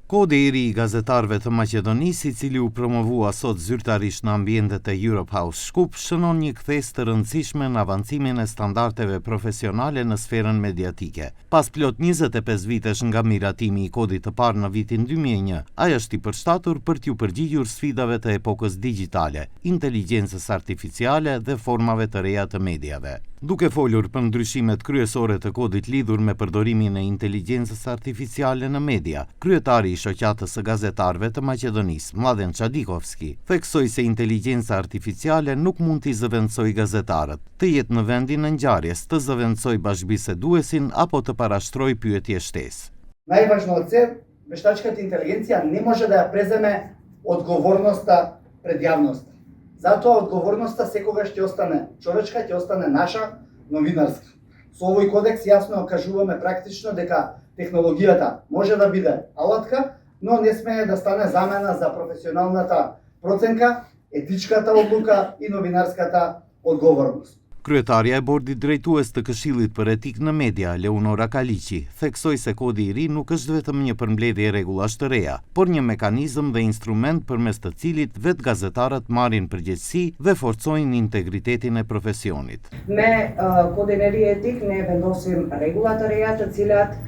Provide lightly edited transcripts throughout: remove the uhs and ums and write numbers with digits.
Kodi i ri i gazetarëve të Maqedonisë, i cili u promovua sot zyrtarisht në ambientet e Europe House Shkup, shënon një kthes të rëndësishme në avancimin e standardeve profesionale në sferën mediatike. Pas plot 25 vitesh nga miratimi i kodit të parë në vitin 2001, ai është i përshtatur për t'ju përgjigjur sfidave të epokës digjitale, inteligjencës artificiale dhe formave të reja të mediave. Duke folur për ndryshimet kryesore të kodit lidhur me përdorimin e inteligjencës artificiale në media, kryetari i shoqatës së gazetarëve të Maqedonisë, Mladen Çadikovski, theksoi se inteligjenca artificiale nuk mund t'i zëvendësojë gazetarët, të jetë në vendin e ngjarjes, të zëvendësojë bashkëbiseduesin apo të parashtrojë pyetje shtesë. Najvažno od sve, veštačkата inteligencija ne može da ја преземе odgovorноста пред јавноста. Затоа одговорноста секогаш ќе остане човечка, ќе остане наша, новинарска. Со овој кодекс јасно кажуваме практично дека технологијата може да биде алатка, но не смее да стане замена за професионалната проценка, етичката одлука и новинарската одговорност. Kryetaria e bordit drejtues të Këshillit për Etik në Media, Leonora Kaliqi, theksoi se kodi i ri nuk është vetëm një përmbledhje rregullash të reja, por një mekanizëm dhe instrument përmes të cilit vetë gazetarët marrin përgjegjësi dhe forcojnë integritetin e profesionit. Me kodin e ri etik ne vendosim rregulla të reja të cilat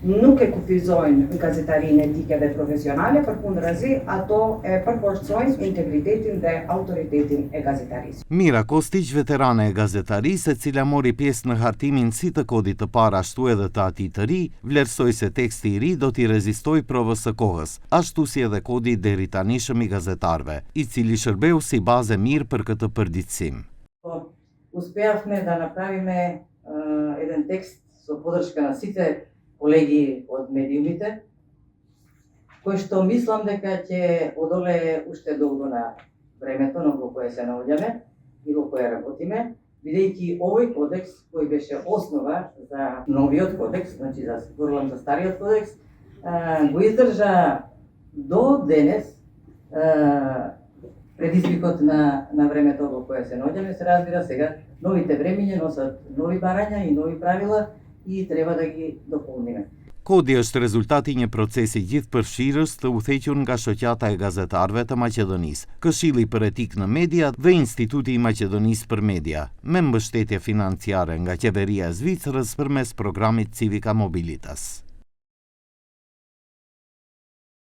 nuk e kufizojnë gazetarinë etike dhe profesionale, përkundrazi ato e përforcojnë integritetin dhe autoritetin e gazetarisë. Mira Kostić, veterane e gazetarisë, e cila mori pjesë në hartimin si të kodit të parë ashtu edhe të atij të ri, vlerësoi se teksti i ri do t'i rezistojë provës së kohës, ashtu si edhe kodi i deritanishëm i gazetarëve, i cili shërbeu si bazë mirë për këtë përditësim. Успеавме да направиме еден текст со подршка на сите колеги од медиумите, кој што мислам дека ќе одолее уште долго на времето на кое се наоѓаме и во кое работиме, бидејќи овој кодекс кој беше основа за новиот кодекс, значи зборувам за стариот кодекс, го издржа до денес предизвикот на времето во кое се наоѓаме. Се разбира, сега новите времиња носат нови барања и нови правила и треба да ги дополниме. Kodi është rezultati një procesi gjithëpërfshirës të udhëhequr nga Shoqata e Gazetarëve të Maqedonisë, Këshilli për Etik në Media dhe Instituti i Maqedonisë për Media, me mbështetje financiare nga Qeveria e Zvicrës përmes programit Civica Mobilitas.